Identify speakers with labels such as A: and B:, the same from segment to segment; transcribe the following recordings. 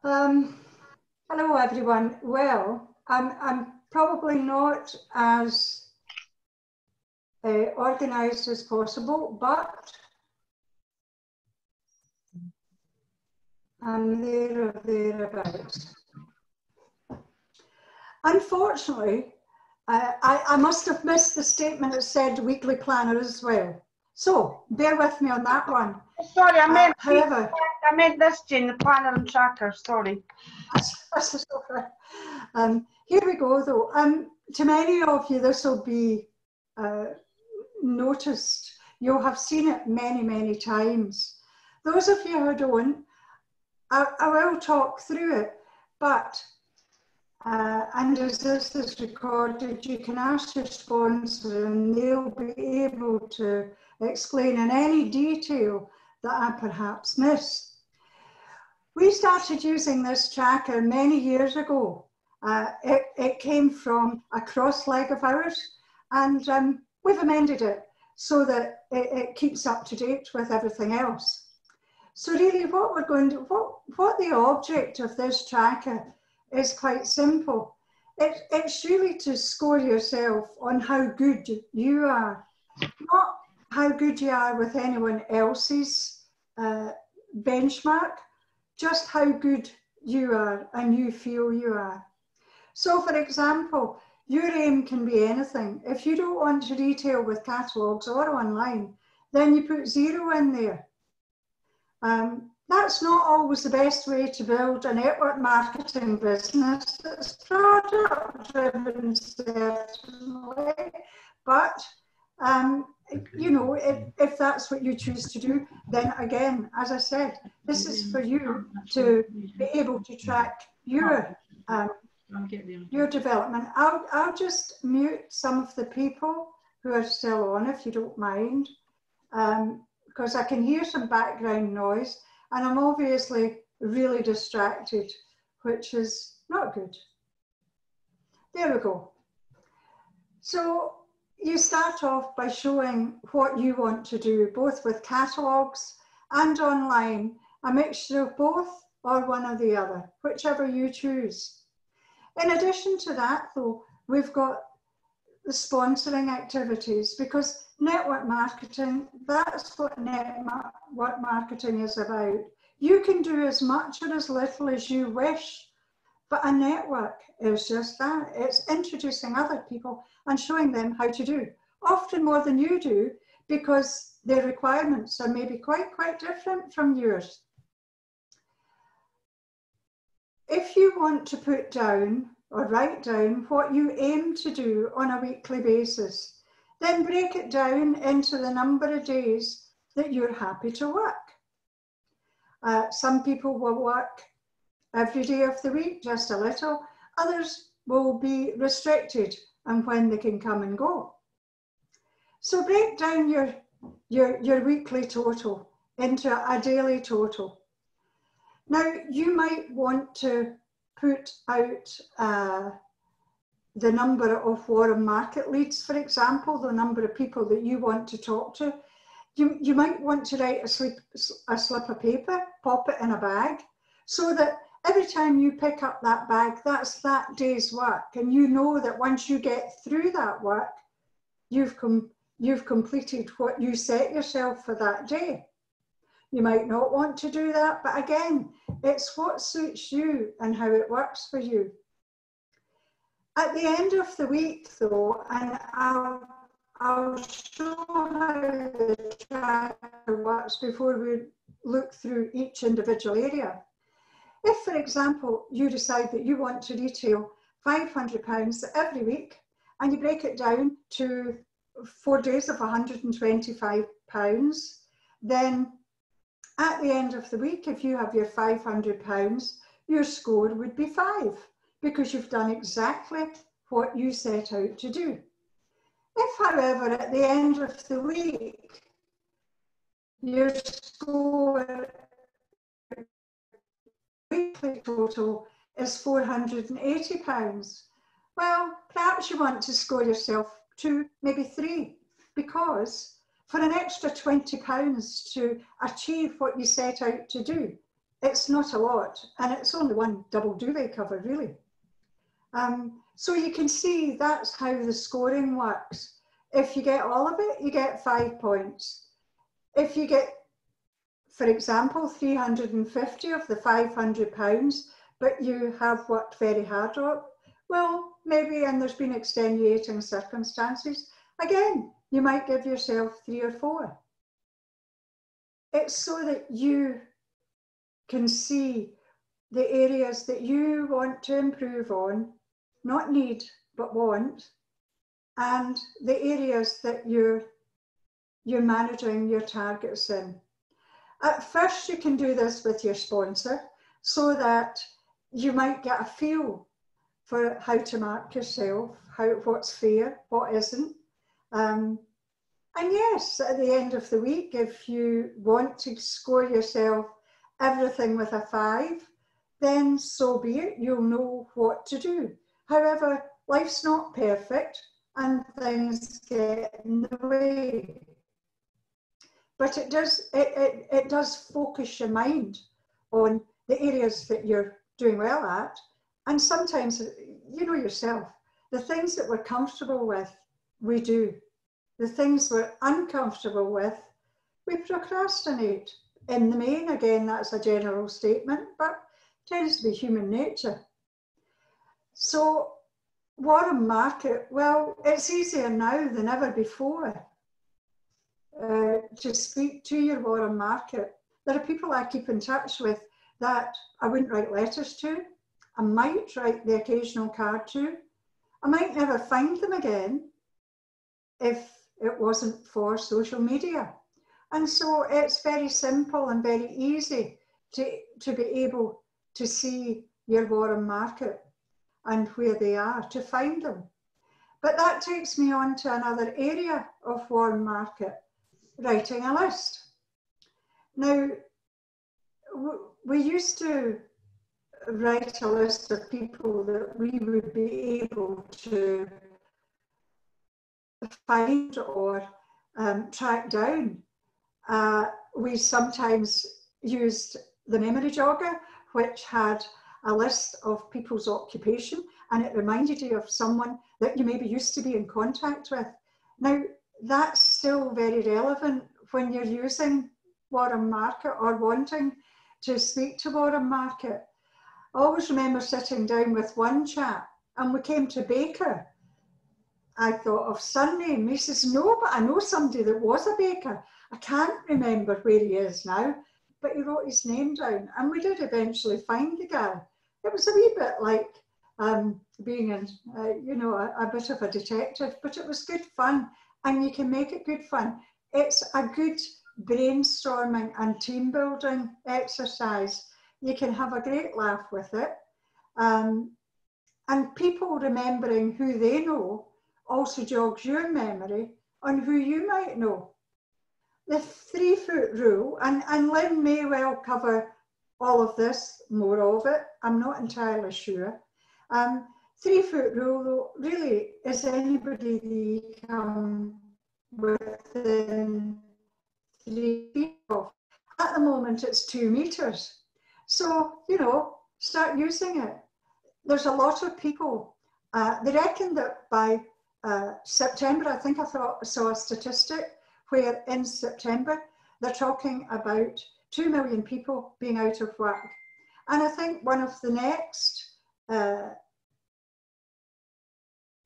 A: Hello everyone. Well, I'm probably not as organised as possible, but I'm there or thereabouts. Unfortunately, I must have missed the statement that said weekly planner as well. So bear with me on that one.
B: Sorry, I meant
A: however,
B: I meant this, Jane, the planner and tracker. Sorry.
A: That's okay. Here we go, though. To many of you, this will be noticed. You'll have seen it many, many times. Those of you who don't, I will talk through it, but and as this is recorded, you can ask your sponsor and they'll be able to explain in any detail that I perhaps missed. We started using this tracker many years ago. It came from a cross leg of ours, and we've amended it so that it keeps up to date with everything else. So really what we're going to, what the object of this tracker is quite simple. It's really to score yourself on how good you are, not how good you are with anyone else's benchmark, just how good you are and you feel you are. So for example, your aim can be anything. If you don't want to retail with catalogues or online, then you put 0 in there. That's not always the best way to build a network marketing business. It's product driven certainly, but you know, if that's what you choose to do, then again, as I said, this is for you to be able to track your development. I'll just mute some of the people who are still on, if you don't mind, because I can hear some background noise and I'm obviously really distracted, which is not good. There we go. So you start off by showing what you want to do, both with catalogues and online, a mixture of both or one or the other, whichever you choose. In addition to that, though, we've got the sponsoring activities, because network marketing, that's what network marketing is about. You can do as much or as little as you wish, but a network is just that. It's introducing other people and showing them how to do, often more than you do, because their requirements are maybe quite different from yours. If you want to put down or write down what you aim to do on a weekly basis, then break it down into the number of days that you're happy to work. Some people will work every day of the week, just a little. Others will be restricted on when they can come and go. So break down your weekly total into a daily total. Now, you might want to put out the number of warm market leads, for example, the number of people that you want to talk to. You might want to write a slip of paper, pop it in a bag, so that every time you pick up that bag, that's that day's work. And you know that once you get through that work, you've completed what you set yourself for that day. You might not want to do that, but again, it's what suits you and how it works for you. At the end of the week, though, and I'll show how the tracker works before we look through each individual area. If, for example, you decide that you want to retail £500 every week and you break it down to 4 days of £125, then at the end of the week, if you have your £500, your score would be 5 because you've done exactly what you set out to do. If, however, at the end of the week, your score weekly total is £480, well, perhaps you want to score yourself 2, maybe 3, because for an extra £20 to achieve what you set out to do, it's not a lot, and it's only one double duvet cover, really. So you can see that's how the scoring works. If you get all of it, you get 5 points. If you get, for example, 350 of the £500, but you have worked very hard on it, well, maybe, and there's been extenuating circumstances, again, you might give yourself 3 or 4. It's so that you can see the areas that you want to improve on, not need, but want, and the areas that you're managing your targets in. At first, you can do this with your sponsor so that you might get a feel for how to mark yourself, what's fair, what isn't. And yes, at the end of the week, if you want to score yourself everything with a 5, then so be it, you'll know what to do. However, life's not perfect and things get in the way. But it does focus your mind on the areas that you're doing well at. And sometimes, you know yourself, the things that we're comfortable with, we do. The things we're uncomfortable with, we procrastinate. In the main, again, that's a general statement, but tends to be human nature. So, Warren Market, well, it's easier now than ever before to speak to your Warren Market. There are people I keep in touch with that I wouldn't write letters to. I might write the occasional card to. I might never find them again if it wasn't for social media. And so it's very simple and very easy to be able to see your Warren Market and where they are, to find them. But that takes me on to another area of Warren Market, writing a list. Now, we used to write a list of people that we would be able to find or track down. We sometimes used the memory jogger, which had a list of people's occupation, and it reminded you of someone that you maybe used to be in contact with. Now, that's still very relevant when you're using Warren Market or wanting to speak to Warren Market. I always remember sitting down with one chap, and we came to baker. I thought of surname. He says, no, but I know somebody that was a baker. I can't remember where he is now, but he wrote his name down, and we did eventually find the guy. It was a wee bit like being in, a bit of a detective, but it was good fun, and you can make it good fun. It's a good brainstorming and team building exercise. You can have a great laugh with it. And people remembering who they know also jogs your memory on who you might know. The 3-foot rule, and Lynn may well cover all of this, more of it, I'm not entirely sure. 3-foot rule, though, really is anybody that come within 3 feet of. At the moment, it's 2 meters. So, start using it. There's a lot of people, they reckon that by September, I think I saw a statistic where in September, they're talking about 2 million people being out of work. And I think one of the next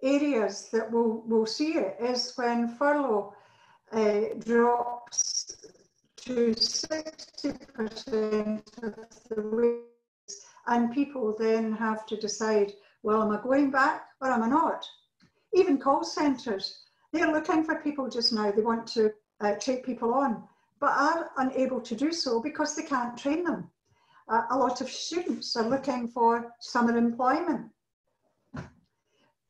A: areas that we'll see it is when furlough drops to 60% of the wages, and people then have to decide, well, am I going back or am I not? Even call centres, they're looking for people just now. They want to take people on, but are unable to do so because they can't train them. A lot of students are looking for summer employment.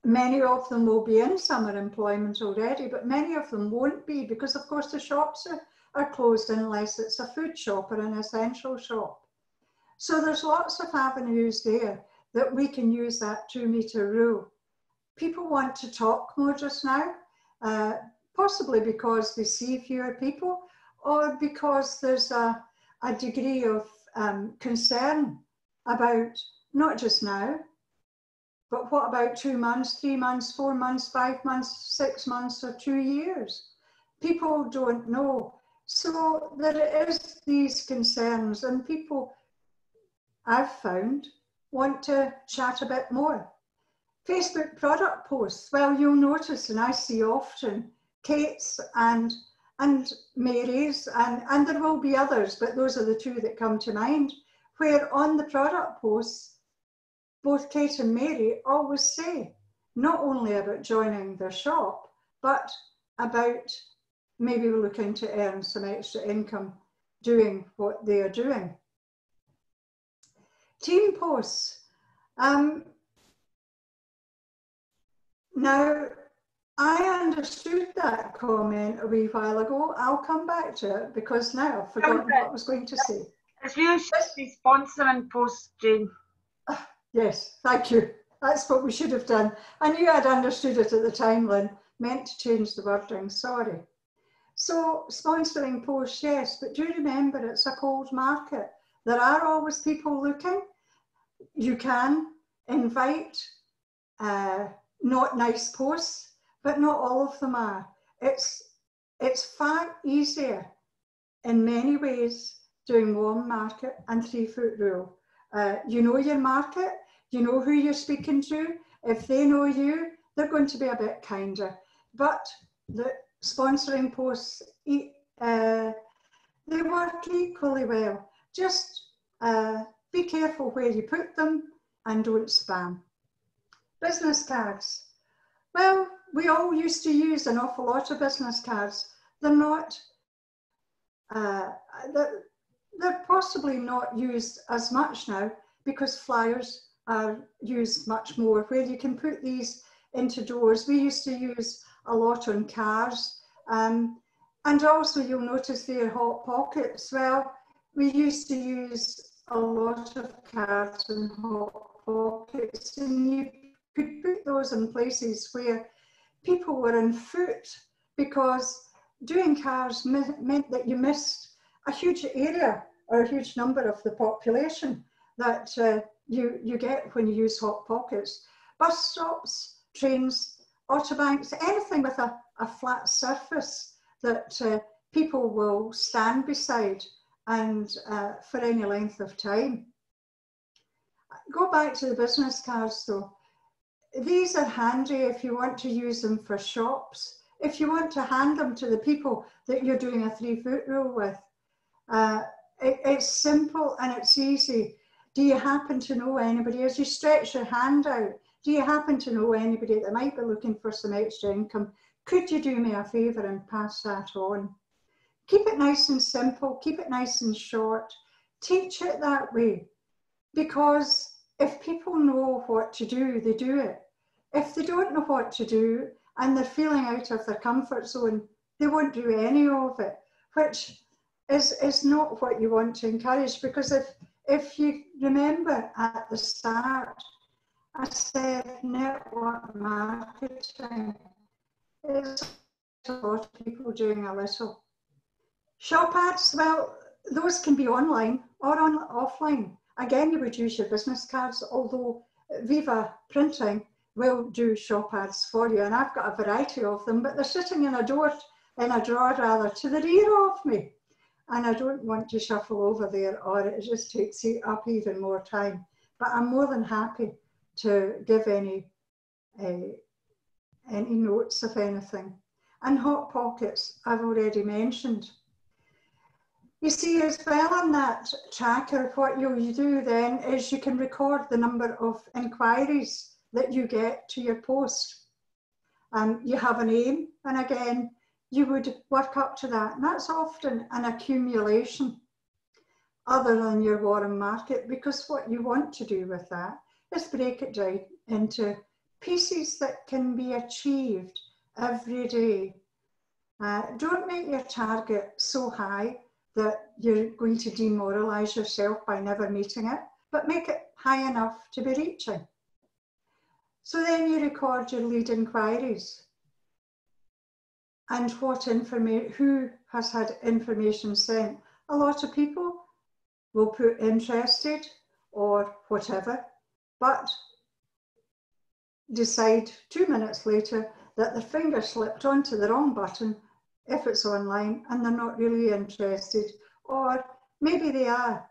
A: Many of them will be in summer employment already, but many of them won't be because, of course, the shops are closed unless it's a food shop or an essential shop. So there's lots of avenues there that we can use that 2-meter rule. People want to talk more just now, possibly because they see fewer people or because there's a degree of concern about not just now, but what about 2 months, 3 months, 4 months, 5 months, 6 months, or 2 years? People don't know. So there is these concerns, and people, I've found, want to chat a bit more. Facebook product posts, well, you'll notice, and I see often, Kate's and Mary's, and there will be others, but those are the two that come to mind, where on the product posts, both Kate and Mary always say, not only about joining their shop, but about maybe looking to earn some extra income doing what they are doing. Team posts. Now, I understood that comment a wee while ago. I'll come back to it because now I've forgotten what I was going to say.
B: If you should be sponsoring posts, Jane.
A: Yes, thank you. That's what we should have done. I knew I'd understood it at the time, Lynn. Meant to change the wording, sorry. So sponsoring posts, yes, but do remember it's a cold market. There are always people looking. You can invite not nice posts, but not all of them are. It's far easier in many ways doing warm market and 3-foot rule. You know your market, you know who you're speaking to. If they know you, they're going to be a bit kinder. But the sponsoring posts, they work equally well. Just be careful where you put them and don't spam. Business cards. Well, we all used to use an awful lot of business cards. They're not, they're possibly not used as much now because flyers are used much more, where you can put these into doors. We used to use a lot on cars. And also you'll notice there hot pockets. Well, we used to use a lot of cards and hot pockets, and you could put those in places where people were on foot, because doing cars meant that you missed a huge area or a huge number of the population that you get when you use hot pockets. Bus stops, trains, autobanks, anything with a flat surface that people will stand beside and for any length of time. Go back to the business cards though. These are handy if you want to use them for shops, if you want to hand them to the people that you're doing a 3-foot rule with. It's simple and it's easy. Do you happen to know anybody, as you stretch your hand out, do you happen to know anybody that might be looking for some extra income? Could you do me a favour and pass that on? Keep it nice and simple, keep it nice and short. Teach it that way, because if people know what to do, they do it. If they don't know what to do and they're feeling out of their comfort zone, they won't do any of it, which is not what you want to encourage. Because if you remember at the start, I said network marketing is a lot of people doing a little. Shop ads, well, those can be online or offline. Again, you would use your business cards, although Viva Printing will do shop ads for you, and I've got a variety of them, but they're sitting in a drawer rather to the rear of me, and I don't want to shuffle over there, or it just takes up even more time. But I'm more than happy to give any notes of anything. And hot pockets, I've already mentioned. You see, as well on that tracker, what you do then is you can record the number of inquiries that you get to your post. You have an aim, and again, you would work up to that. And that's often an accumulation other than your warm market, because what you want to do with that is break it down into pieces that can be achieved every day. Don't make your target so high that you're going to demoralize yourself by never meeting it, but make it high enough to be reaching. So then you record your lead inquiries and who has had information sent. A lot of people will put interested or whatever, but decide 2 minutes later that their finger slipped onto the wrong button if it's online and they're not really interested, or maybe they are,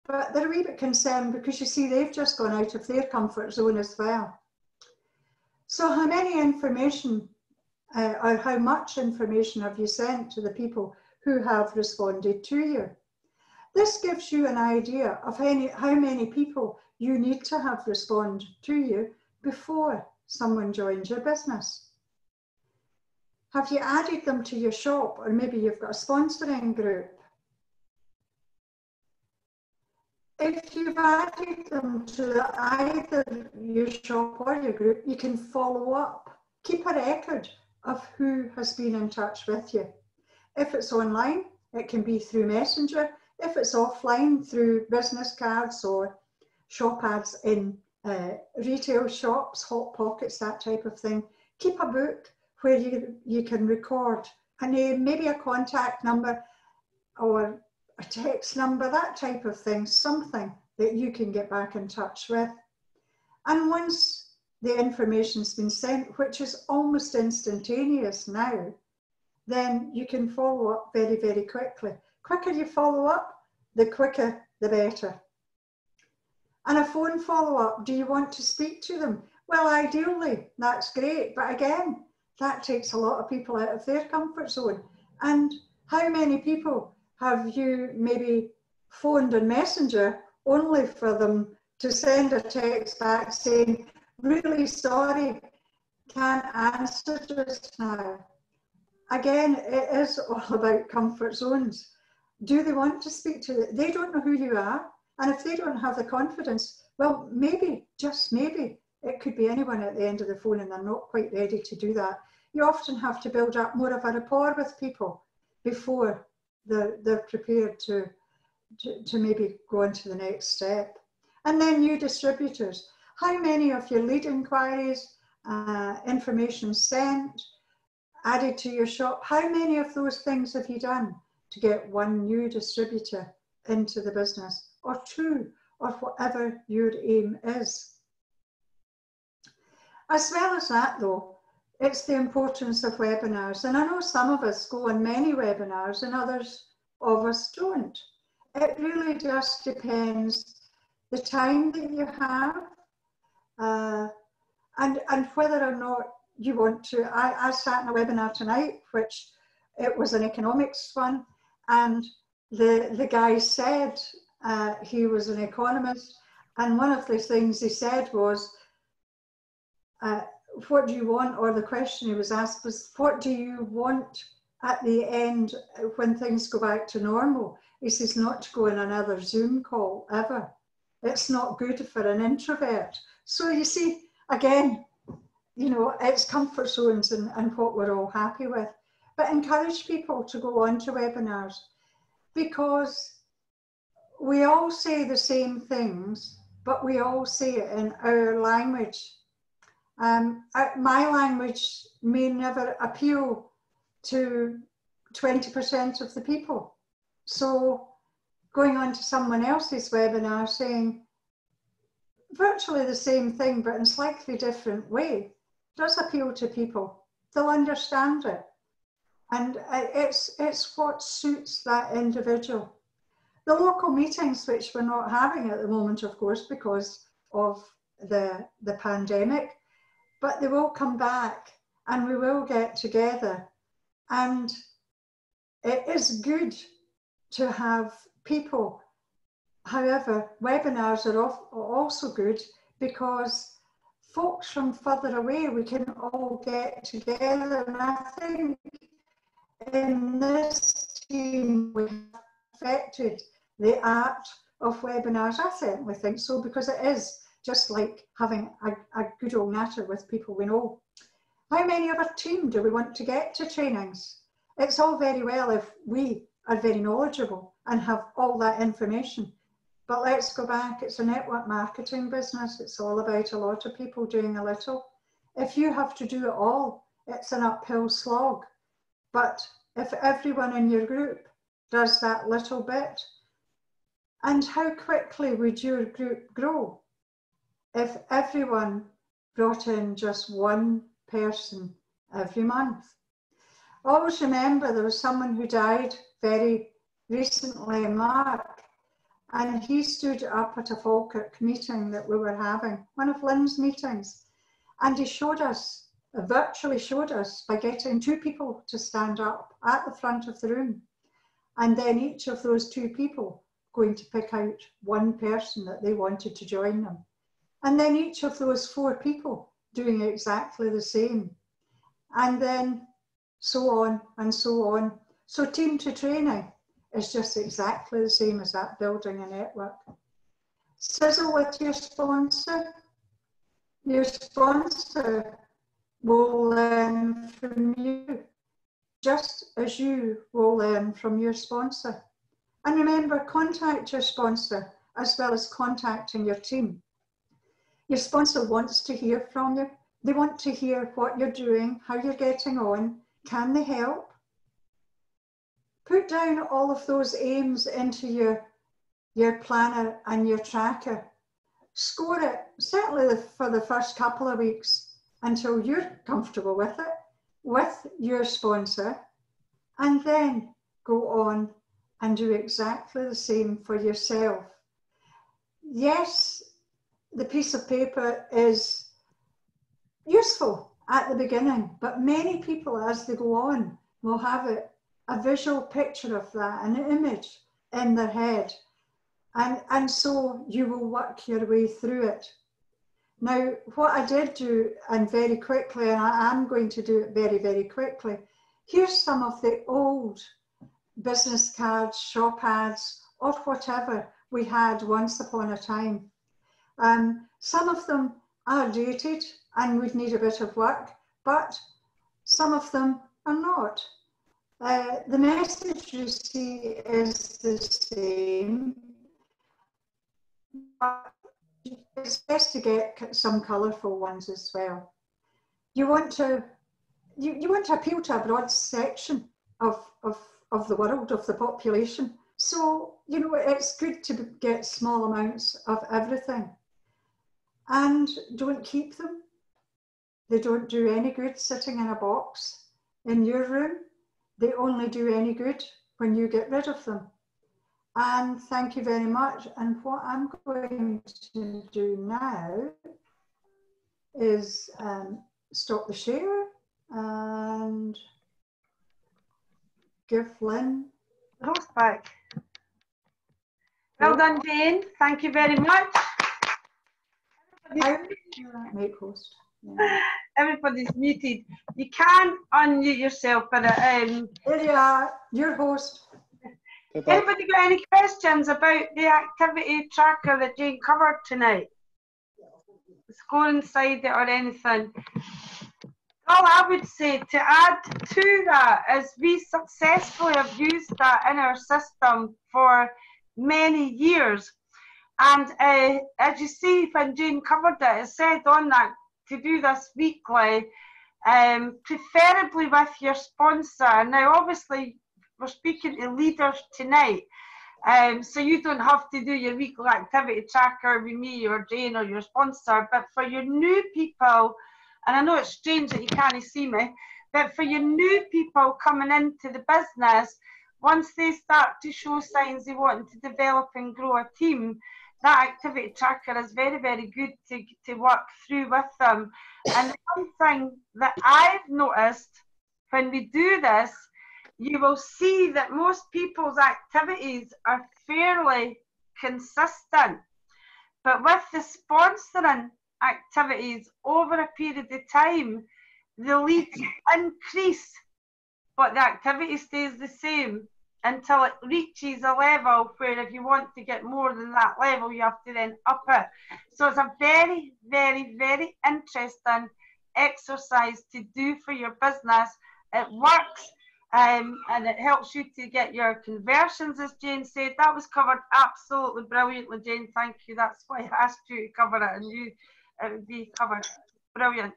A: but they're a wee bit concerned because you see they've just gone out of their comfort zone as well. So how many information or how much information have you sent to the people who have responded to you? This gives you an idea of how many people you need to have respond to you before someone joins your business. Have you added them to your shop, or maybe you've got a sponsoring group? If you've added them to either your shop or your group, you can follow up. Keep a record of who has been in touch with you. If it's online, it can be through Messenger. If it's offline, through business cards or shop ads in retail shops, hot pockets, that type of thing. Keep a book where you can record a name, maybe a contact number or a text number, that type of thing, something that you can get back in touch with. And once the information's been sent, which is almost instantaneous now, then you can follow up very, very quickly. Quicker you follow up, the quicker the better. And a phone follow-up, do you want to speak to them? Well, ideally, that's great. But again, that takes a lot of people out of their comfort zone. And how many people have you maybe phoned on Messenger only for them to send a text back saying, really sorry, can't answer just now? Again, it is all about comfort zones. Do they want to speak to you? They don't know who you are. And if they don't have the confidence, well, maybe, just maybe, it could be anyone at the end of the phone and they're not quite ready to do that. You often have to build up more of a rapport with people before they're prepared to maybe go on to the next step. And then new distributors. How many of your lead inquiries, information sent, added to your shop, how many of those things have you done to get one new distributor into the business, or two, or whatever your aim is? As well as that though, it's the importance of webinars. And I know some of us go on many webinars and others of us don't. It really just depends the time that you have and whether or not you want to. I sat in a webinar tonight, which it was an economics one, and the guy said he was an economist, and one of the things he said was, what do you want, or the question he was asked was, what do you want at the end when things go back to normal? He says, not to go on another Zoom call ever. It's not good for an introvert. So you see, again, you know, it's comfort zones and what we're all happy with. But encourage people to go on to webinars, because we all say the same things, but we all say it in our language. My language may never appeal to 20% of the people. So going on to someone else's webinar saying virtually the same thing, but in slightly different way, does appeal to people. They'll understand it. And it's what suits that individual. The local meetings, which we're not having at the moment, of course, because of the pandemic, but they will come back and we will get together. And it is good to have people. However, webinars are also good because folks from further away, we can all get together. And I think in this team, we have perfected the art of webinars. I certainly think so, because it is just like having a good old natter with people we know. How many of our team do we want to get to trainings? It's all very well if we are very knowledgeable and have all that information. But let's go back, it's a network marketing business. It's all about a lot of people doing a little. If you have to do it all, it's an uphill slog. But if everyone in your group does that little bit, And how quickly would your group grow if everyone brought in just one person every month? Always remember there was someone who died very recently, Mark, and he stood up at a Falkirk meeting that we were having, one of Lynn's meetings, and he showed us, virtually showed us, by getting 2 people to stand up at the front of the room, and then each of those 2 people going to pick out one person that they wanted to join them. And then each of those 4 people doing exactly the same. And then so on and so on. So team to training is just exactly the same as that, building a network. Sizzle with your sponsor. Your sponsor will learn from you, just as you will learn from your sponsor. And remember, contact your sponsor as well as contacting your team. Your sponsor wants to hear from you. They want to hear what you're doing, how you're getting on. Can they help? Put down all of those aims into your planner and your tracker. Score it, certainly for the first couple of weeks until you're comfortable with it, with your sponsor, and then go on and do exactly the same for yourself. Yes, the piece of paper is useful at the beginning, but many people as they go on will have a visual picture of that, an image in their head. And so you will work your way through it. Now, what I did do, and very quickly, and I am going to do it very, very quickly, here's some of the old business cards, shop ads, or whatever we had once upon a time. Some of them are dated and would need a bit of work, but some of them are not. The message you see is the same, but it's best to get some colourful ones as well. You want to appeal to a broad section of the world, of the population. So, you know, it's good to get small amounts of everything. And don't keep them. They don't do any good sitting in a box in your room. They only do any good when you get rid of them. And thank you very much. And what I'm going to do now is stop the share and give Lynn
B: the host back. Well done, Jane. Thank you very much.
A: Make host. Yeah.
B: Everybody's muted. You can unmute yourself, but
A: there you are, your host.
B: Anybody got any questions about the activity tracker that Jane covered tonight? The score inside it or anything? All I would say to add to that is we successfully have used that in our system for many years. And as you see, when Jane covered it, it said on that to do this weekly, preferably with your sponsor. Now, obviously, we're speaking to leaders tonight, so you don't have to do your weekly activity tracker with me or Jane or your sponsor, but for your new people, and I know it's strange that you can't see me, but for your new people coming into the business, once they start to show signs they want to develop and grow a team, that activity tracker is very, very good to work through with them. And one thing that I've noticed when we do this, you will see that most people's activities are fairly consistent. But with the sponsoring activities over a period of time, the leads increase, but the activity stays the same until it reaches a level where if you want to get more than that level, you have to then up it. So it's a very, very, very interesting exercise to do for your business. It works. And it helps you to get your conversions, as Jane said. That was covered absolutely brilliantly, Jane. Thank you. That's why I asked you to cover it, and it would be covered. Brilliant.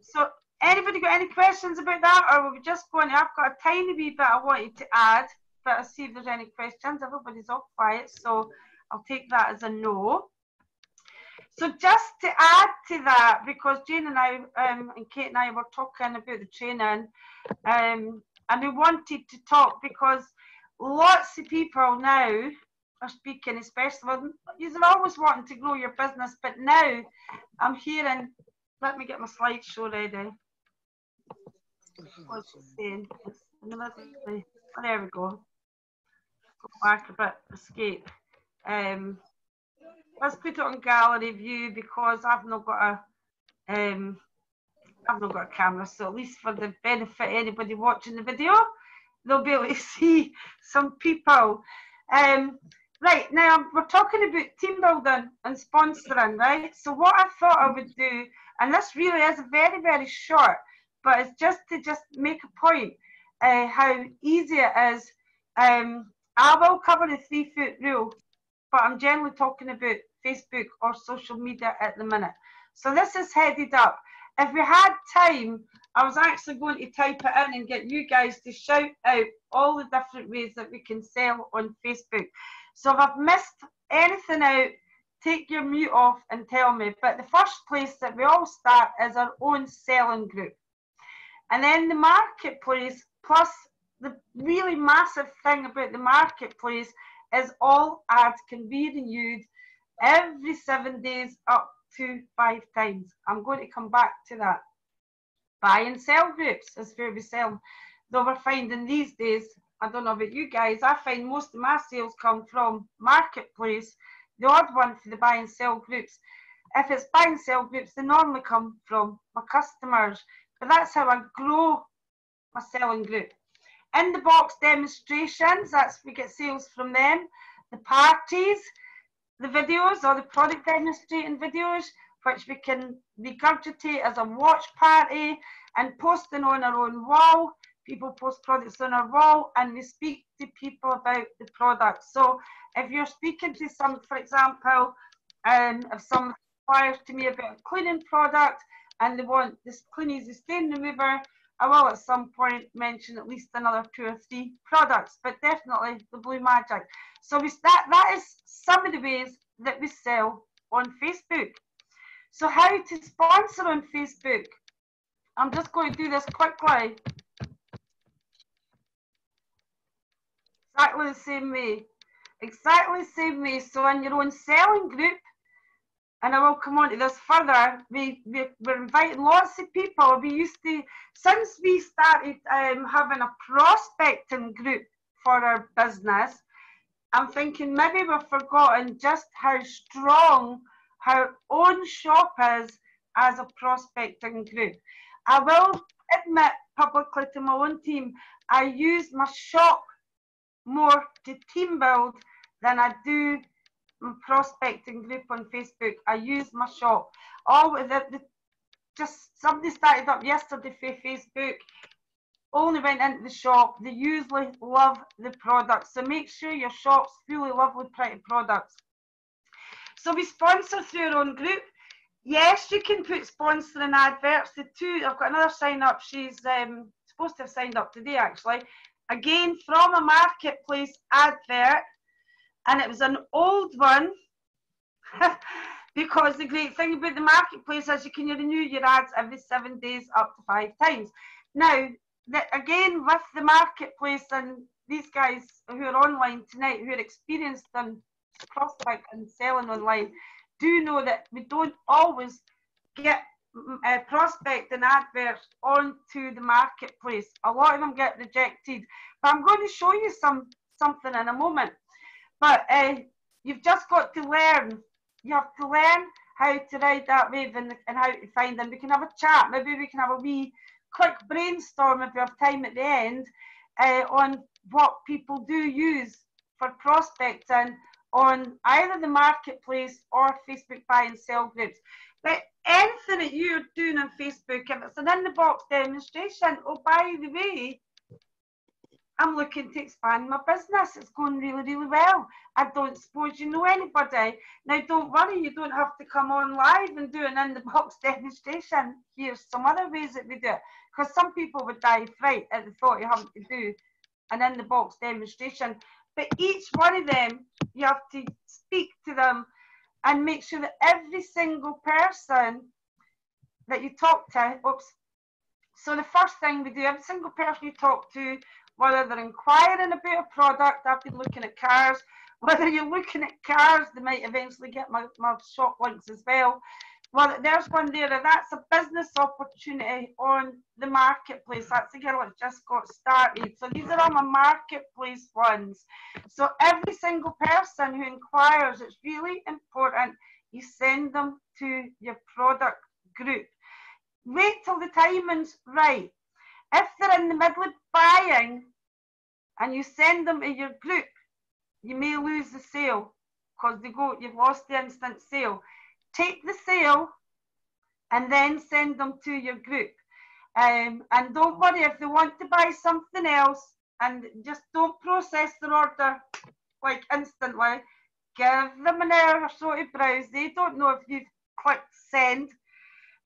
B: So, anybody got any questions about that, or will we just go on? I've got a tiny wee bit I wanted to add, but I'll see if there's any questions. Everybody's all quiet, so I'll take that as a no. So just to add to that, because Jane and I and Kate and I were talking about the training, and we wanted to talk because lots of people now are speaking, especially, you're always wanting to grow your business, but now I'm hearing, let me get my slideshow ready. What's she saying? There we go. Go back a bit, escape. Let's put it on gallery view because I've not got a camera, so at least for the benefit of anybody watching the video, they'll be able to see some people. Right, now we're talking about team building and sponsoring, right? So what I thought I would do, and this really is very, very short, but it's just to make a point how easy it is. I will cover the 3-foot rule, but I'm generally talking about Facebook or social media at the minute. So this is headed up. If we had time, I was actually going to type it in and get you guys to shout out all the different ways that we can sell on Facebook. So if I've missed anything out, take your mute off and tell me. But the first place that we all start is our own selling group. And then the marketplace, plus the really massive thing about the marketplace is all ads can be renewed every 7 days up to 5 times. I'm going to come back to that. Buy and sell groups is where we sell. Though we're finding these days, I don't know about you guys, I find most of my sales come from marketplace, the odd one for the buy and sell groups. If it's buy and sell groups, they normally come from my customers. But that's how I grow my selling group. In the box demonstrations, that's we get sales from them. The parties, the videos or the product demonstrating videos, which we can regurgitate as a watch party and posting on our own wall. People post products on our wall and we speak to people about the product. So if you're speaking to some, for example, if someone inquires to me about a cleaning product and they want this Clean Easy Stain Remover, I will at some point mention at least another 2 or 3 products, but definitely the Blue Magic. So we start, that is some of the ways that we sell on Facebook. So how to sponsor on Facebook? I'm just going to do this quickly. Exactly the same way. Exactly the same way. So in your own selling group, and I will come on to this further, we're inviting lots of people. We used to, since we started having a prospecting group for our business, I'm thinking maybe we've forgotten just how strong our own shop is as a prospecting group. I will admit publicly to my own team, I use my shop more to team build than I do my prospecting group on Facebook. I use my shop. Just somebody started up yesterday for Facebook, only went into the shop. They usually love the products. So make sure your shop's fully lovely, pretty products. So we sponsor through our own group. Yes, you can put sponsoring adverts. The two, I've got another sign up. She's supposed to have signed up today actually. Again, from a marketplace advert. And it was an old one because the great thing about the marketplace is you can renew your ads every 7 days up to 5 times. Now, again, with the marketplace and these guys who are online tonight, who are experienced in prospect and selling online, do know that we don't always get prospect and adverts onto the marketplace. A lot of them get rejected. But I'm going to show you something in a moment. But you've just got to learn. You have to learn how to ride that wave and how to find them. We can have a chat. Maybe we can have a wee quick brainstorm if we have time at the end on what people do use for prospecting on either the marketplace or Facebook buy and sell groups. But anything that you're doing on Facebook, if it's an in-the-box demonstration, oh, by the way, I'm looking to expand my business. It's going really, really well. I don't suppose you know anybody. Now, don't worry, you don't have to come on live and do an in-the-box demonstration. Here's some other ways that we do it. Because some people would die of fright at the thought of having to do an in-the-box demonstration. But each one of them, you have to speak to them and make sure that every single person that you talk to, so the first thing we do, every single person you talk to, whether they're inquiring about a product, I've been looking at cars, whether you're looking at cars, they might eventually get my shop links as well. Well, there's one there, and that's a business opportunity on the marketplace. That's the girl that just got started. So these are all my marketplace ones. So every single person who inquires, it's really important you send them to your product group. Wait till the timing's right. If they're in the middle of buying and you send them to your group, you may lose the sale because you've lost the instant sale. Take the sale and then send them to your group. And don't worry if they want to buy something else, and just don't process their order like instantly. Give them an hour or so to browse. They don't know if you've clicked send.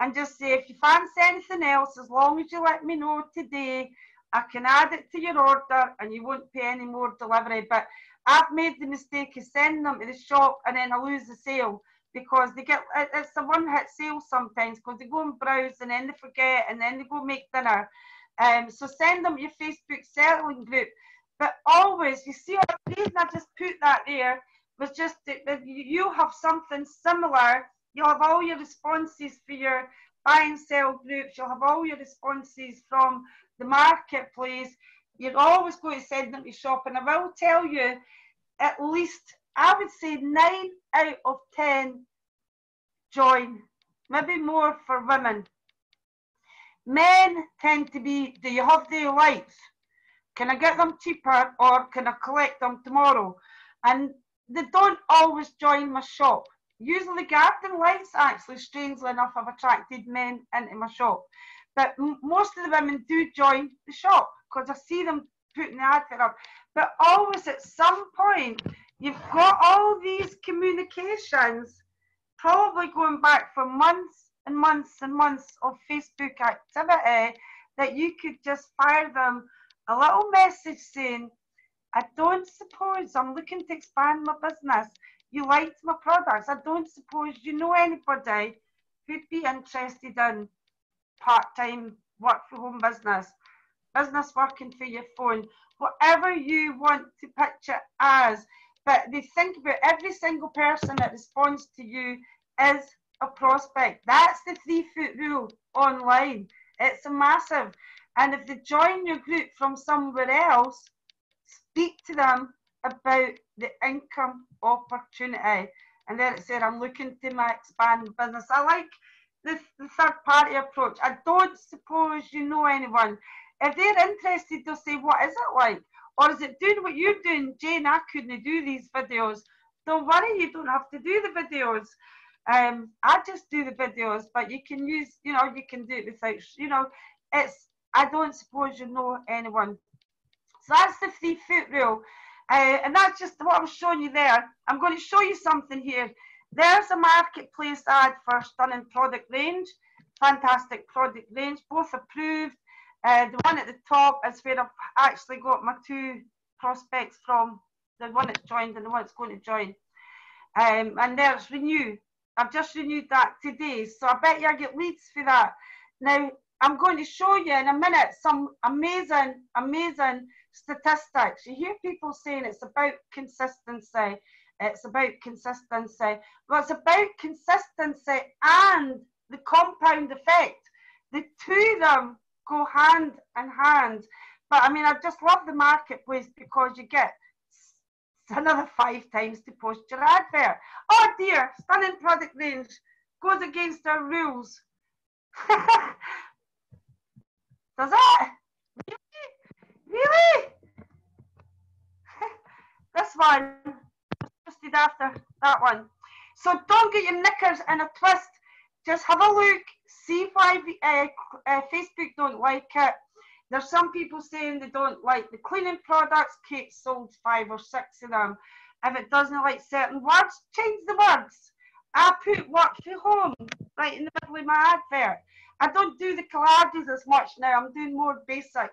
B: And just say, if you fancy anything else, as long as you let me know today, I can add it to your order and you won't pay any more delivery. But I've made the mistake of sending them to the shop and then I lose the sale because it's a one-hit sale sometimes because they go and browse and then they forget and then they go make dinner. So send them to your Facebook selling group. But always, you see, the reason I just put that there was just that you have something similar. You'll have all your responses for your buy and sell groups. You'll have all your responses from the marketplace. You're always going to send them to shop. And I will tell you, at least, I would say 9 out of 10 join. Maybe more for women. Men tend to be, do you have the lights? Can I get them cheaper or can I collect them tomorrow? And they don't always join my shop. Usually the garden lights, actually, strangely enough, have attracted men into my shop. But most of the women do join the shop because I see them putting the advert up. But always at some point, you've got all these communications, probably going back for months and months and months of Facebook activity, that you could just fire them a little message saying, I don't suppose I'm looking to expand my business. You liked my products. I don't suppose you know anybody who'd be interested in part-time work from home business working for your phone, whatever you want to pitch it as. But they think about every single person that responds to you is a prospect. That's the 3-foot rule online. It's a massive. And if they join your group from somewhere else, speak to them about the income opportunity. And there it said, I'm looking to expand business. I like the third party approach. I don't suppose you know anyone. If they're interested, they'll say, what is it like? Or is it doing what you're doing? Jane, I couldn't do these videos. Don't worry, you don't have to do the videos. I just do the videos, but you can use, you can do it without, I don't suppose you know anyone. So that's the 3-foot rule. And that's just what I was showing you there. I'm going to show you something here. There's a marketplace ad for stunning product range. Fantastic product range, both approved. The one at the top is where I've actually got my 2 prospects from, the one that's joined and the one that's going to join. And there's renew. I've just renewed that today, so I bet you I get leads for that. Now, I'm going to show you in a minute some amazing, amazing statistics. You hear people saying it's about consistency. It's about consistency. Well, it's about consistency and the compound effect. The 2 of them go hand in hand. But I mean, I just love the marketplace because you get another 5 times to post your advert. Oh dear, stunning product range goes against our rules. Does it? Really? This one, posted after that one. So don't get your knickers in a twist. Just have a look, see why Facebook don't like it. There's some people saying they don't like the cleaning products. Kate sold 5 or 6 of them. If it doesn't like certain words, change the words. I put work from home right in the middle of my advert. I don't do the collages as much now. I'm doing more basic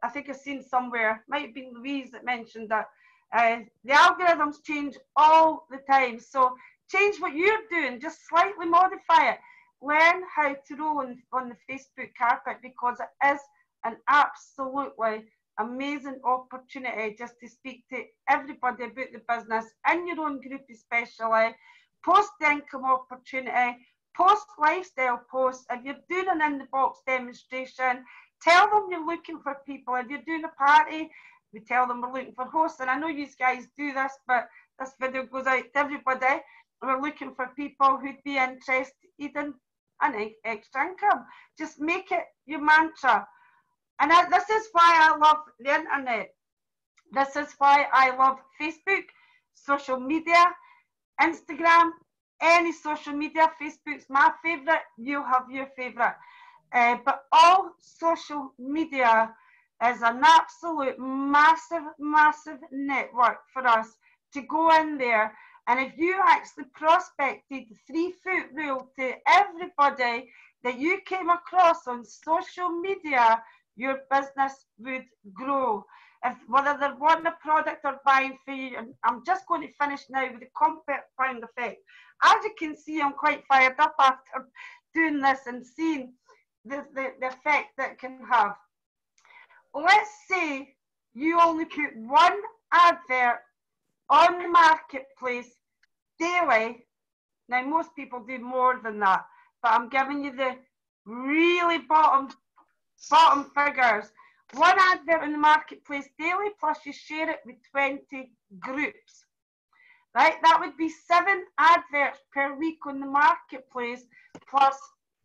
B: I think I've seen somewhere, might have been Louise that mentioned that, the algorithms change all the time. So change what you're doing, just slightly modify it. Learn how to roll on the Facebook carpet, because it is an absolutely amazing opportunity just to speak to everybody about the business in your own group, especially post income opportunity, post lifestyle posts. If you're doing an in the box demonstration, tell them you're looking for people. If you're doing a party, we tell them we're looking for hosts. And I know you guys do this, but this video goes out to everybody. We're looking for people who'd be interested in an extra income. Just make it your mantra. And this is why I love the internet. This is why I love Facebook, social media, Instagram, any social media. Facebook's my favorite. You'll have your favorite. But all social media is an absolute massive, massive network for us to go in there. And if you actually prospected the 3-foot rule to everybody that you came across on social media, your business would grow. If whether they're wanting a product or buying for you, and I'm just going to finish now with the compound effect. As you can see, I'm quite fired up after doing this and seeing the effect that it can have. Let's say you only put one advert on the marketplace daily. Now, most people do more than that, but I'm giving you the really bottom figures. One advert in the marketplace daily, plus you share it with 20 groups. Right? That would be 7 adverts per week on the marketplace, plus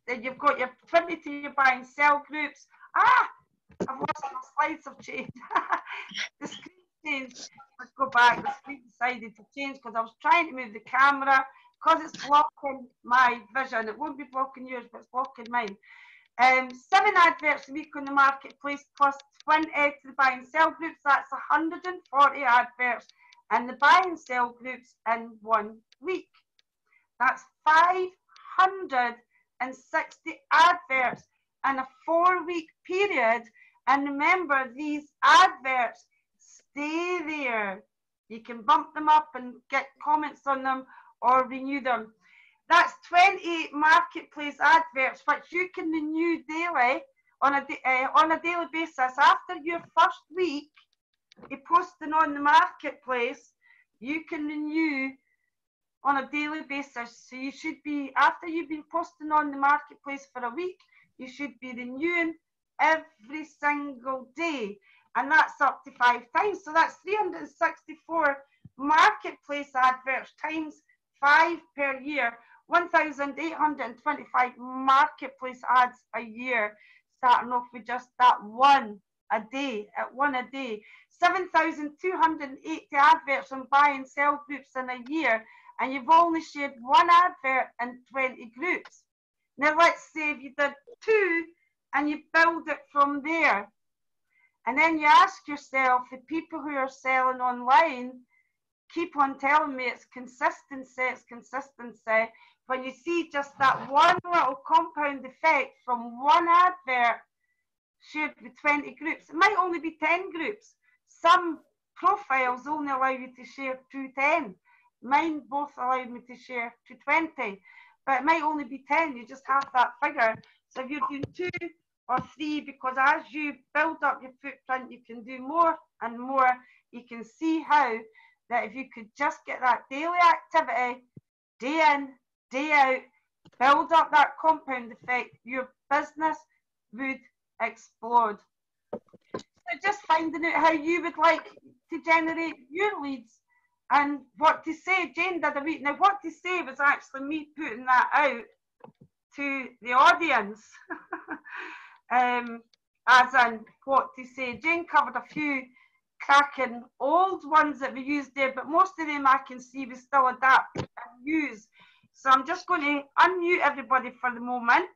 B: you've got your 20 to your buy and sell groups. I've lost my slides have changed. The screen changed. Let's go back. The screen decided to change because I was trying to move the camera because it's blocking my vision. It won't be blocking yours, but it's blocking mine. 7 adverts a week on the marketplace plus 20 to the buy and sell groups. That's 140 adverts and the buy and sell groups in 1 week. That's 560 adverts in a 4-week period. And remember, these adverts stay there. You can bump them up and get comments on them or renew them. That's 28 marketplace adverts, which you can renew daily on a daily basis. After your first week of posting on the marketplace, you can renew on a daily basis. So you should be, after you've been posting on the marketplace for a week, you should be renewing every single day, and that's up to 5 times. So that's 364 marketplace adverts times 5 per year, 1,825 marketplace ads a year, starting off with just that one a day, 7,280 adverts on buy and sell groups in a year, and you've only shared 1 advert in 20 groups. Now let's say if you did 2 and you build it from there, and then you ask yourself, the people who are selling online keep on telling me it's consistency. When you see just that one little compound effect from 1 advert shared with 20 groups, it might only be 10 groups. Some profiles only allow you to share 210. Mine both allow me to share 220, but it might only be 10. You just have that figure. So if you're doing 2 or 3, because as you build up your footprint, you can do more and more. You can see how that if you could just get that daily activity, day in, day out, build up that compound effect, your business would explode. So just finding out how you would like to generate your leads and what to say. Jane did a week. Now what to say was actually me putting that out to the audience. As in what to say. Jane covered a few cracking old ones that we used there, but most of them I can see we still adapt and use. So I'm just going to unmute everybody for the moment.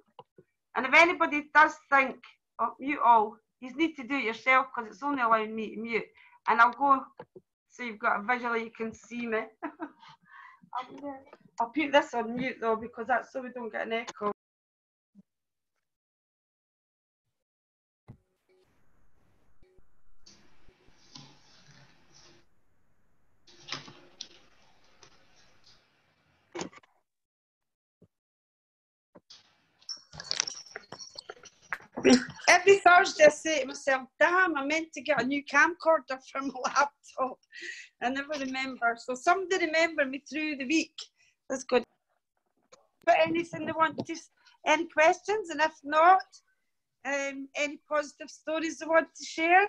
B: And if anybody does think, oh, mute all, you need to do it yourself because it's only allowing me to mute. And I'll go so you've got a visual, you can see me. I'll put this on mute though, because that's so we don't get an echo. Every Thursday I say to myself, damn, I meant to get a new camcorder for my laptop. I never remember. So somebody remember me through the week. That's good. But anything they want to, any questions? And if not, any positive stories they want to share?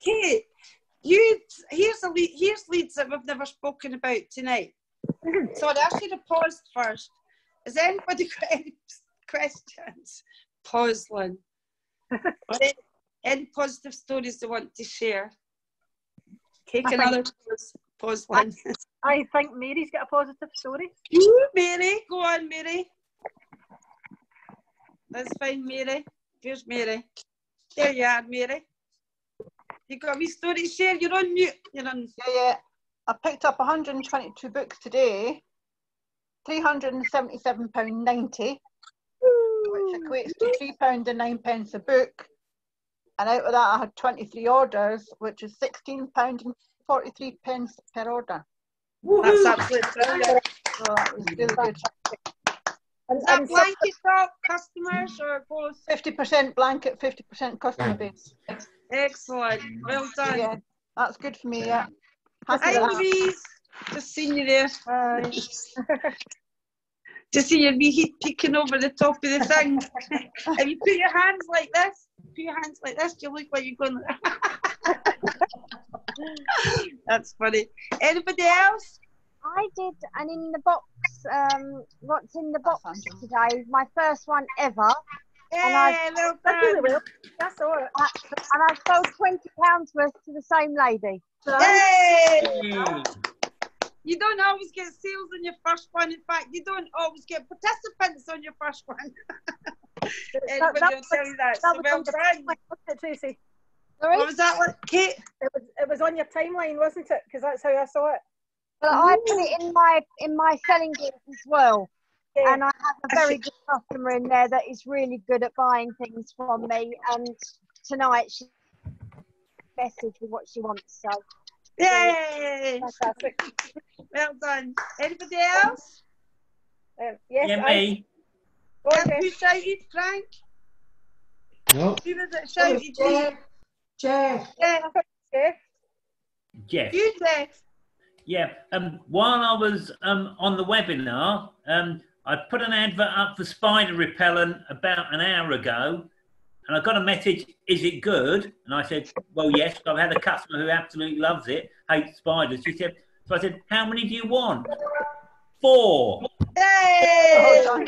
B: Kate, here's leads that we've never spoken about tonight. Sorry, I should have paused first. Has anybody got any questions? Pause, Lynn. Or any positive stories they want to share? Take another pause, Lynn.
C: I think Mary's got a positive story.
B: Ooh, Mary, go on, Mary. Let's find Mary. Here's Mary. There you are, Mary. You got a wee story to share? You're on mute. You're on.
C: Yeah. I picked up 122 books today, £377.90, which equates to £3.09 a book. And out of that, I had 23 orders, which is £16.43 per order.
B: That's absolutely brilliant.
C: So that was really good.
B: Is that blanket stock customers or both?
C: 50% blanket, 50% customer base.
B: Excellent. Well done.
C: Yeah, that's good for me, yeah.
B: Hi, Louise. Just seen you there. Just see your wee heat peeking over the top of the thing. If you put your hands like this, you look like you're going. That's funny. Anybody else?
D: I did an in the box. What's in the box today? My first one ever.
B: Yeah, well done.
C: I saw it.
D: And I sold £20 worth to the same lady.
B: Hey! You don't always get sales on your first one. In fact, you don't always get participants on your first one. Anybody will tell you that. So well done.
C: Tracy.
D: Sorry?
B: What was that one, Kate?
C: It was on your timeline, wasn't it? Because that's how I saw it.
D: But I put it in my selling group as well. Yeah. And I have a very good customer in there that is really good at buying things from me. And tonight she messaged with what she wants. So
B: yay!
C: Fantastic.
B: Well done. Anybody else?
C: Yes,
E: yeah, me.
B: Who shouted, Frank?
E: No.
B: Who was it shouted?
A: Jeff.
E: Jeff.
B: You, Jeff.
E: Yeah. While I was on the webinar, I put an advert up for spider repellent about an hour ago, and I got a message, is it good? And I said, well, yes. I've had a customer who absolutely loves it, hates spiders. She said, so I said, how many do you want? 4.
B: Yay!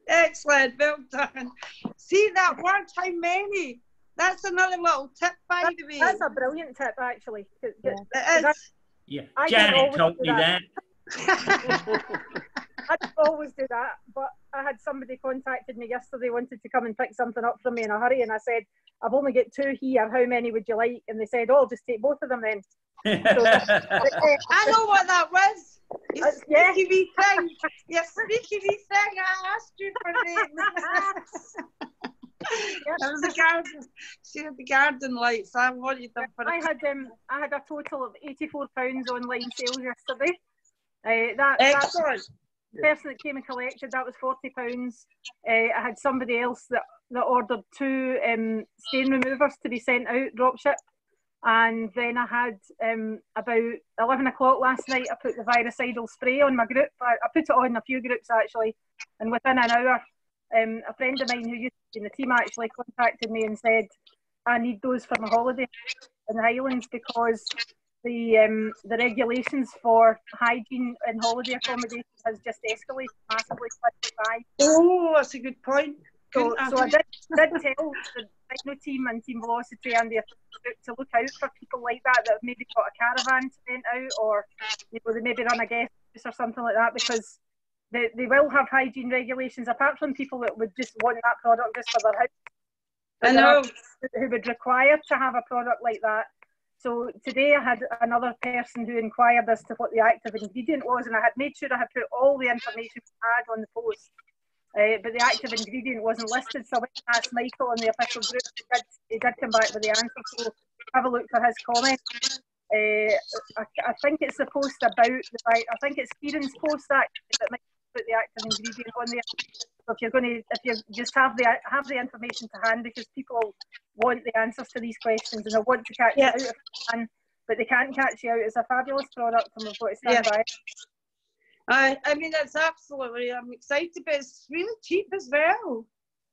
B: Excellent, well done. See that word, how many? That's another little tip, by the way.
C: That's a brilliant tip, actually.
B: It is.
E: Yeah, Janet told me that.
C: I don't always do that, but I had somebody contacted me yesterday, wanted to come and pick something up from me in a hurry, and I said, I've only got 2 here, how many would you like? And they said, oh, just take both of them then. So,
B: I know what that was. You sneaky wee thing. You sneaky wee thing. I asked you for it. That was the garden. She had the garden lights. I wanted them for.
C: I had a total of £84 online sales yesterday.
B: Excellent.
C: The person that came and collected, that was £40. I had somebody else that ordered 2 stain removers to be sent out, dropship. And then I had about 11 o'clock last night, I put the virucidal spray on my group. I put it on a few groups actually, and within an hour, a friend of mine who used to be in the team actually contacted me and said, I need those for my holiday in the Highlands because the regulations for hygiene in holiday accommodation has just escalated massively.
B: Oh, that's a good point.
C: So I did tell the Rhino team and Team Velocity and the to look out for people like that have maybe got a caravan to rent out, or they maybe run a guest house or something like that, because they will have hygiene regulations apart from people that would just want that product just for their house.
B: I know.
C: Who would require to have a product like that. So today I had another person who inquired as to what the active ingredient was, and I had made sure I had put all the information we had on the post. But the active ingredient wasn't listed, so I went and asked Michael in the official group. He did come back with the answer, so have a look for his comment. I think it's the post about I think it's Kieran's post that might put the active ingredient on there. So if you just have the information to hand, because people want the answers to these questions and they want to catch you out if they can, but they can't catch you out. It's a fabulous product, and we've got to stand by it.
B: I mean, it's absolutely, I'm excited, but it's really cheap as well.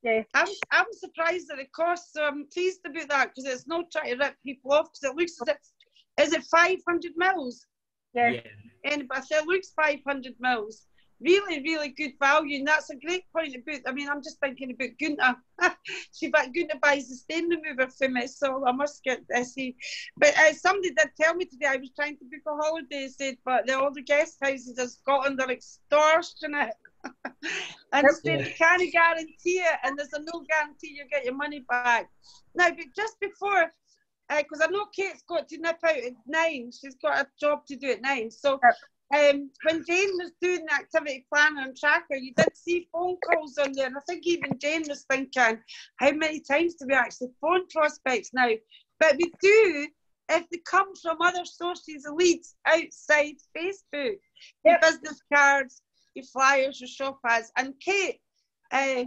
C: Yeah.
B: I'm surprised at the cost, so I'm pleased about that, because it's not trying to rip people off, because it looks as if, is it 500 mils?
C: Yeah.
B: And but it looks 500 mils. Really, really good value, and that's a great point about. I mean, I'm just thinking about Gunter. Gunter buys the stain remover for me, so I must get see. But somebody did tell me today, I was trying to book a holiday, said, but all the guest houses in Scotland are extortionate. And they can't guarantee it, and there's no guarantee you get your money back. Now, but just before, because I know Kate's got to nip out at 9, she's got a job to do at 9, so. When Jane was doing the activity planner and tracker, you did see phone calls on there, and I think even Jane was thinking, how many times do we actually phone prospects now? But we do if they come from other sources of leads outside Facebook, your business cards, your flyers, your shop ads. And Kate, I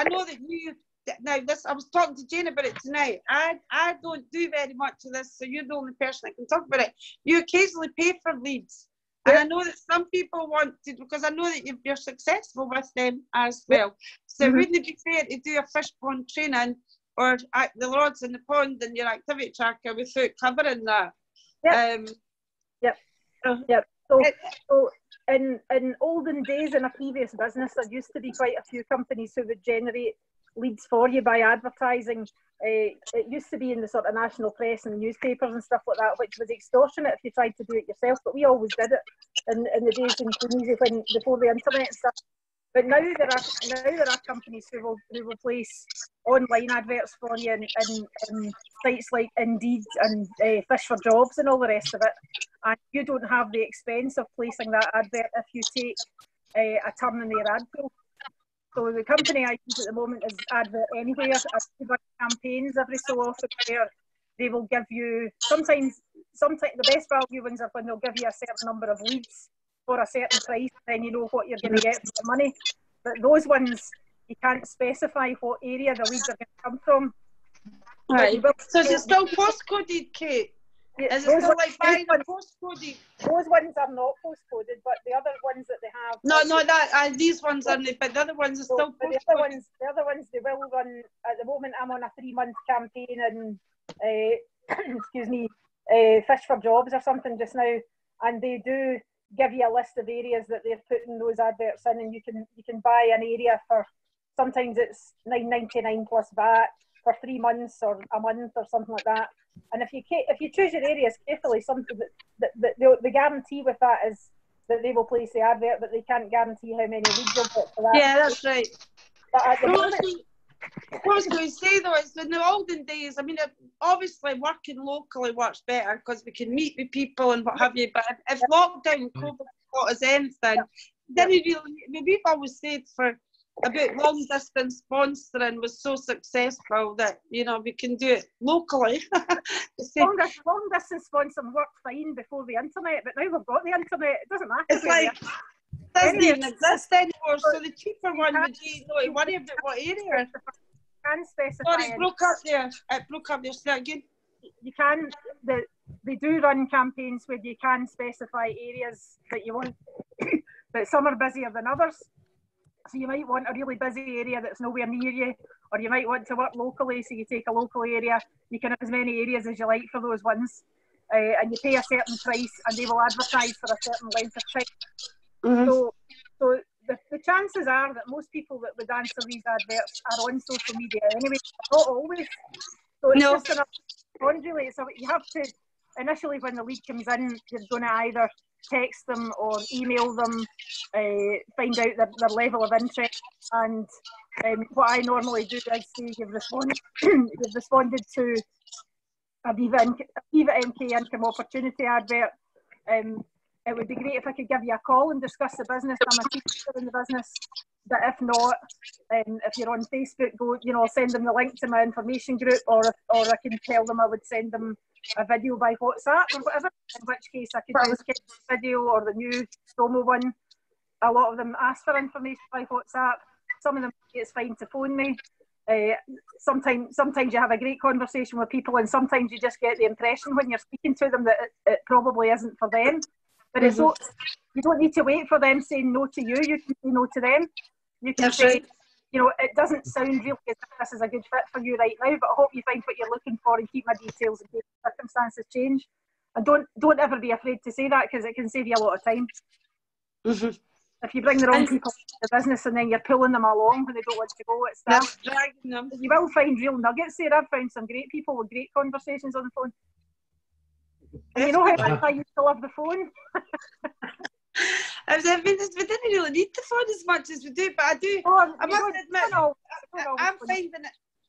B: know that you, now this, I was talking to Jane about it tonight. I don't do very much of this, so you're the only person that can talk about it. You occasionally pay for leads. And I know that some people want to, because I know that you're successful with them as well. So wouldn't it be fair to do a fish pond training or the rods in the pond and your activity tracker without covering that?
C: So in olden days, in a previous business, there used to be quite a few companies who would generate leads for you by advertising. It used to be in the sort of national press and newspapers and stuff like that, which was extortionate if you tried to do it yourself, but we always did it in the days in Tunisia before the internet and stuff. But now there are companies who will place online adverts for you in sites like Indeed and Fish for Jobs and all the rest of it, and you don't have the expense of placing that advert if you take a turn in their ad pool. So the company I use at the moment is Advert Anywhere. I run campaigns every so often where they will give you, sometimes the best value ones are when they'll give you a certain number of leads for a certain price, then you know what you're going to get for the money. But those ones, you can't specify what area the leads are going to come from.
B: Right. So is it still postcoded, Kate? Is it still like buying a postcoded?
C: Those ones are not postcoded, but the other ones that they have.
B: No, these ones aren't, but the other ones are still postcoded.
C: The other ones they will run. At the moment, I'm on a 3-month campaign and excuse me, Fish for Jobs or something just now, and they do give you a list of areas that they're putting those adverts in, and you can buy an area for, sometimes it's $9.99 plus VAT for 3 months or a month or something like that. And if you choose your areas carefully, something that the guarantee with that is that they will place the advert, but they can't guarantee how many leads you'll get for that.
B: Yeah, that's right.
C: But at the moment,
B: what I was going to say though is in the olden days, I mean, obviously working locally works better because we can meet with people and what have you. But if lockdown, COVID taught us anything, then we've always said for about long distance sponsoring was so successful that we can do it locally.
C: long distance sponsoring worked fine before the internet, but now we've got the internet. It doesn't matter.
B: It's like it doesn't even exist anymore. So the cheaper one would you not worry about what area.
C: Can specify.
B: Sorry, it broke up there. It broke up there. Say again.
C: You can. They do run campaigns where you can specify areas that you want, but some are busier than others. So you might want a really busy area that's nowhere near you, or you might want to work locally, so you take a local area. You can have as many areas as you like for those ones, and you pay a certain price, and they will advertise for a certain length of time. So the chances are that most people that would answer these adverts are on social media anyway, not always. So it's just enough on really. So you have to, initially when the lead comes in, you're going to either text them or email them, find out their level of interest, and what I normally do is say you've responded to a Viva MK income opportunity advert. It would be great if I could give you a call and discuss the business. I'm a teacher in the business, but if not, if you're on Facebook, I'll send them the link to my information group, or I can tell them I would send them a video by WhatsApp or whatever, in which case I could just get the video or the new promo one a lot of them ask for information by WhatsApp. Some of them it's fine to phone me. Sometimes you have a great conversation with people, and sometimes you just get the impression when you're speaking to them that it probably isn't for them. But it's not, you don't need to wait for them saying no to you. You can say no to them. You can say, you know, it doesn't sound really as if this is a good fit for you right now, but I hope you find what you're looking for and keep my details in case circumstances change. And don't ever be afraid to say that, because it can save you a lot of time. If you bring the wrong people into the business and then you're pulling them along when they don't want to go, it's that. You will find real nuggets there. I've found some great people with great conversations on the phone. And you know how much I used to love the phone?
B: We didn't really need the phone as much as we do, but I do. I must admit,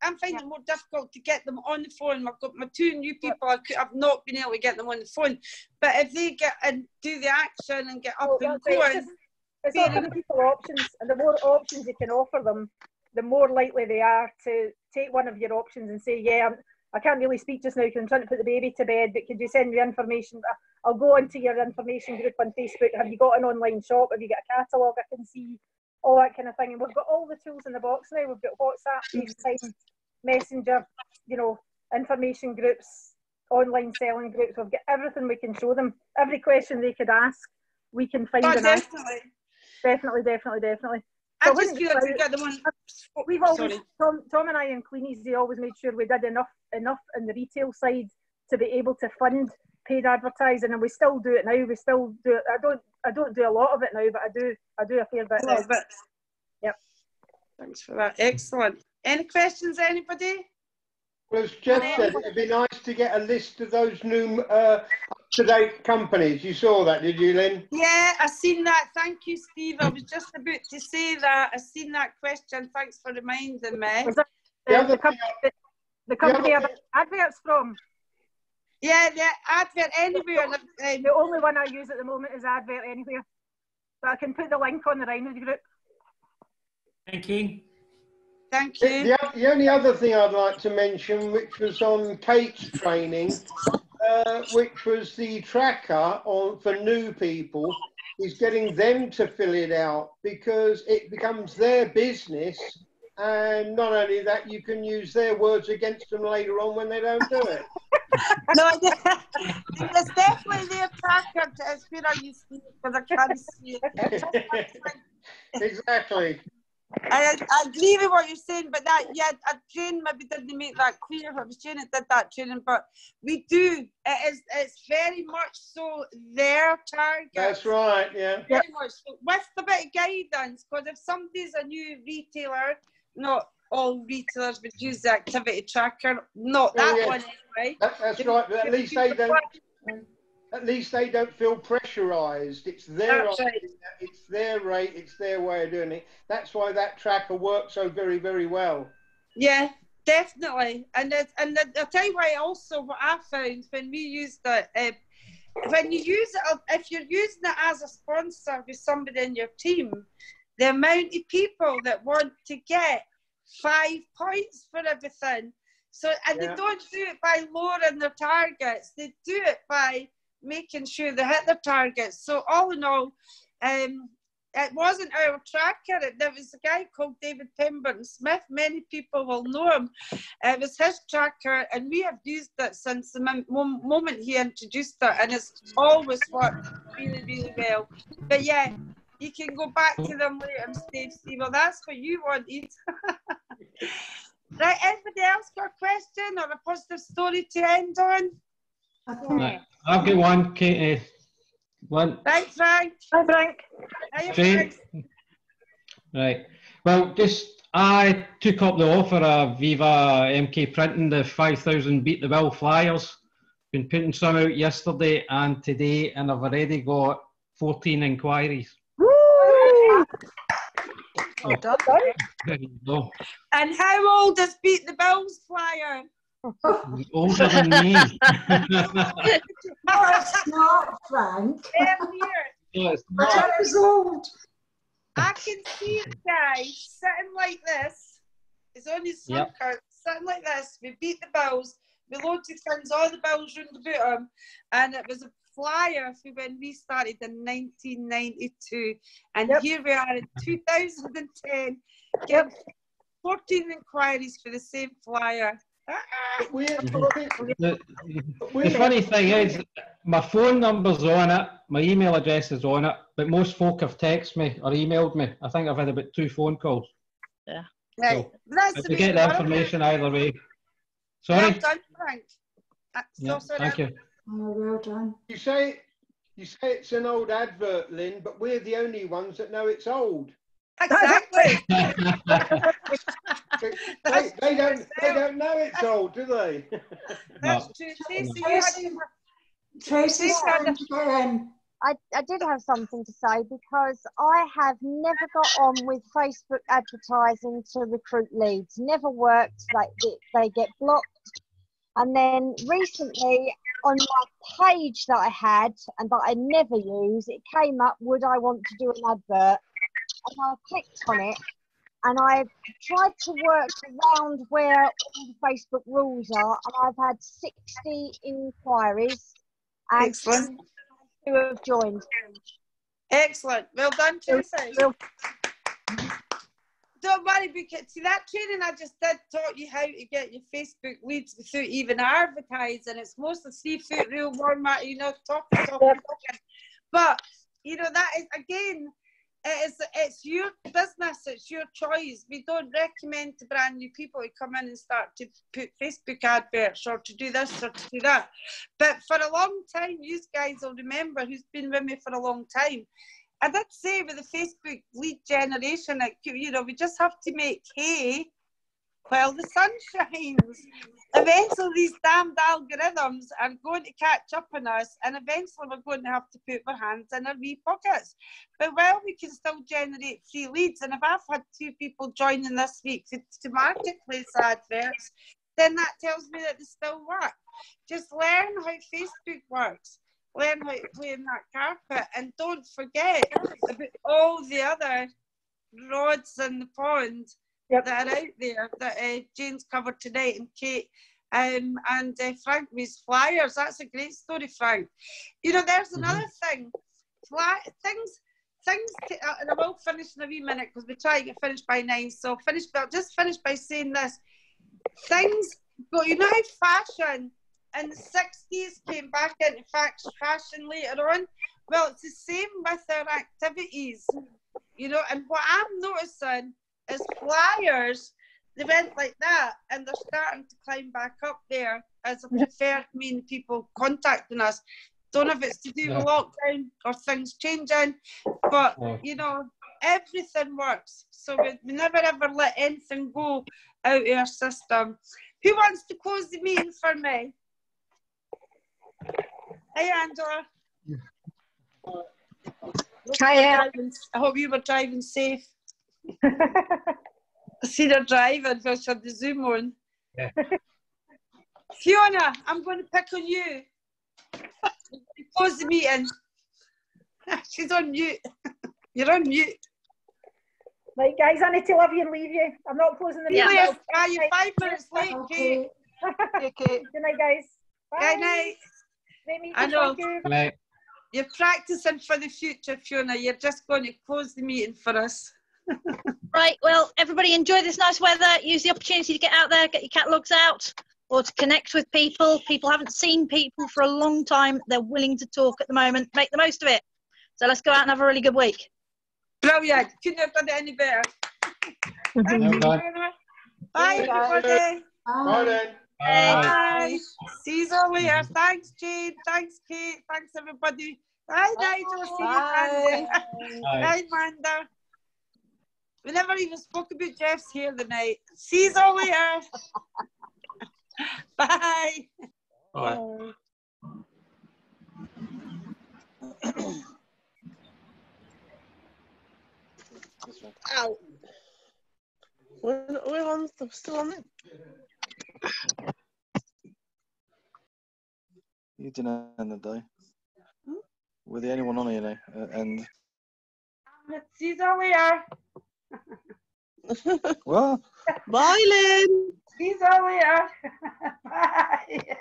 B: I'm finding it more difficult to get them on the phone. I've got my 2 new people. I've not been able to get them on the phone. But if they get and do the action and get up and going,
C: it's offering people options, and the more options you can offer them, the more likely they are to take one of your options and say, yeah, I can't really speak just now because I'm trying to put the baby to bed, but could you send me information? I'll go onto your information group on Facebook. Have you got an online shop? Have you got a catalogue I can see? All that kind of thing. And we've got all the tools in the box now. We've got WhatsApp, FaceTime, Messenger, you know, information groups, online selling groups. We've got everything we can show them. Every question they could ask, we can find an answer. Definitely.
B: I just feel like we got the one.
C: We've always, Tom and I and Cleanies, they always made sure we did enough in the retail side to be able to fund paid advertising, and we still do it now. We still do it. I don't do a lot of it now, but I do a fair bit.
B: A bit.
C: Yep.
B: Thanks for that. Excellent. Any questions, anybody?
F: Well, as Jeff said, it'd be nice to get a list of those new up-to-date companies. You saw that, did you, Lynn?
B: Yeah, I seen that. Thank you, Steve. I was just about to say that. I seen that question. Thanks for reminding me.
C: The company adverts from?
B: Yeah, Advert Anywhere.
C: The only one I use at the moment is Advert Anywhere. So I can put the link on the Rhino group.
E: Thank you.
B: Thank you.
F: The only other thing I'd like to mention, which was on Kate's training, which was the tracker for new people, is getting them to fill it out, because it becomes their business, and not only that, you can use their words against them later on when they don't do it.
B: No, there's definitely their tracker. It's where I use it because I can't see it.
F: Exactly.
B: I agree with what you're saying, but that, yeah, a train maybe didn't make that clear. If I was training, did that training, but we do. It's very much so their target.
F: That's right, yeah.
B: Very much so, with a bit of guidance, because if somebody's a new retailer, not all retailers would use the activity tracker. Not that one anyway.
F: That's right, but at least they don't. At least they don't feel pressurised. It's their idea, it's their rate, it's their way of doing it. That's why that tracker works so very, very well.
B: Yeah, definitely. And I'll tell you why also what I found when we used it, when you use it, if you're using it as a sponsor with somebody in your team, the amount of people that want to get 5 points for everything. So, and they don't do it by lowering their targets. They do it by making sure they hit their targets. So all in all, it wasn't our tracker. There was a guy called David Pemberton Smith. Many people will know him. It was his tracker, and we have used it since the moment he introduced it, and it's always worked really, really well. But yeah, you can go back to them later and say, well, that's what you wanted. Right, anybody else got a question or a positive story to end on?
G: Right. I've got one, Katie. One.
B: Right, Frank.
C: Hi, Frank.
B: Hi, Frank.
G: Right. Well, I took up the offer of Viva MK printing the 5,000 Beat the Bill flyers. Been putting some out yesterday and today, and I've already got 14 inquiries.
C: Woo!
G: Well
C: done.
G: There you go.
B: And how old is Beat the Bills flyer?
G: He's older than me.
A: That's not Frank.
B: 10 years.
G: No, it's
A: But
G: not.
A: it was old.
B: I can see it, guys, sitting like this. It's on his snooker, sitting like this. We beat the Bills. We loaded things, all the Bills round about him. And it was flyer for when we started in 1992, and
C: Yep.
B: here we are in 2010, getting 14 inquiries for the same flyer.
G: The funny thing is, my phone number's on it, my email address is on it, but most folk have texted me or emailed me. I think I've had about 2 phone calls.
H: Yeah.
B: Right.
G: So,
B: That's
G: if
B: the
G: you
B: way
G: get
B: to
G: the
B: work.
G: information either way.
B: Well
G: Sorry?
B: done, Frank.
G: Yeah, thank you.
A: Oh, well done.
F: You say it's an old advert, Lynn, but we're the only ones that know it's old.
B: Exactly.
F: They don't know it's old, do they?
B: That's
G: No.
B: true. Tracy, you
A: Tracy,
B: had
A: Tracy's
B: Tracy had
A: trying to get in.
D: I did have something to say because I have never got on with Facebook advertising to recruit leads. Never worked. They get blocked. And then recently on my page that I had and that I never use, it came up, would I want to do an advert? And I clicked on it and I tried to work around where all the Facebook rules are, and I've had 60 inquiries and
B: Excellent.
D: 2 have joined.
B: Excellent. Well done, Tracy.
C: Well,
B: Don't worry, because see that training I just did taught you how to get your Facebook leads without even advertising. It's mostly 3-foot rule, format, you know, talking. But you know that is again, it's your business, it's your choice. We don't recommend to brand new people to come in and start to put Facebook adverts or to do this or to do that. But for a long time, you guys will remember who's been with me for a long time. I did say with the Facebook lead generation, you know, we just have to make hay while the sun shines. Eventually, these damned algorithms are going to catch up on us, and eventually we're going to have to put our hands in our wee pockets. But while we can still generate free leads, and if I've had 2 people joining this week to marketplace adverts, then that tells me that they still work. Just learn how Facebook works. Learn how to play in that carpet, and don't forget about all the other rods in the pond that are out there that Jane's covered tonight, and Kate and Frank with flyers. That's a great story, Frank. You know, there's another thing. Things, and I will finish in a wee minute because we try to get finished by 9. So I'll just finish by saying this. Things go, you know how fashion in the 60s came back into fashion later on? Well, it's the same with our activities, you know, and what I'm noticing is flyers, they went like that and they're starting to climb back up there as a preferred mean people contacting us. Don't know if it's to do with lockdown or things changing, but you know, everything works. So we never ever let anything go out of our system. Who wants to close the meeting for me? Hey, Angela.
C: hi,
B: I hope you were driving safe. I see her driving because she had the Zoom on.
G: Yeah.
B: Fiona, I'm going to pick on you. Close the meeting. She's on mute. You're on mute.
C: right, guys, I need to love you and leave you. I'm not closing the meeting.
B: You're 5 minutes late, Kate.
C: Okay. Good night, guys. Bye.
B: Good night.
C: I know.
G: Right.
B: You're practicing for the future, Fiona. You're just going to close the meeting for us.
H: Right, well, everybody enjoy this nice weather. Use the opportunity to get out there, get your catalogues out, or to connect with people. People haven't seen people for a long time. They're willing to talk at the moment. Make the most of it. So let's go out and have a really good week.
B: Brilliant. Couldn't have done it any better.
G: Well done.
B: Bye, everybody.
F: Bye then.
B: Bye. See you all later. Thanks, Jane. Thanks, Kate. Thanks, everybody. Bye, Nigel. See you. Bye, Amanda. We never even spoke about Jeff's hair tonight. See you all later. Bye.
G: Bye.
B: Ow.
I: We're on, still on it.
J: You didn't end the day. We're the only one on here now. And
B: See you all later.
J: well,
I: Bye, Lynn.
B: See you all later. Bye.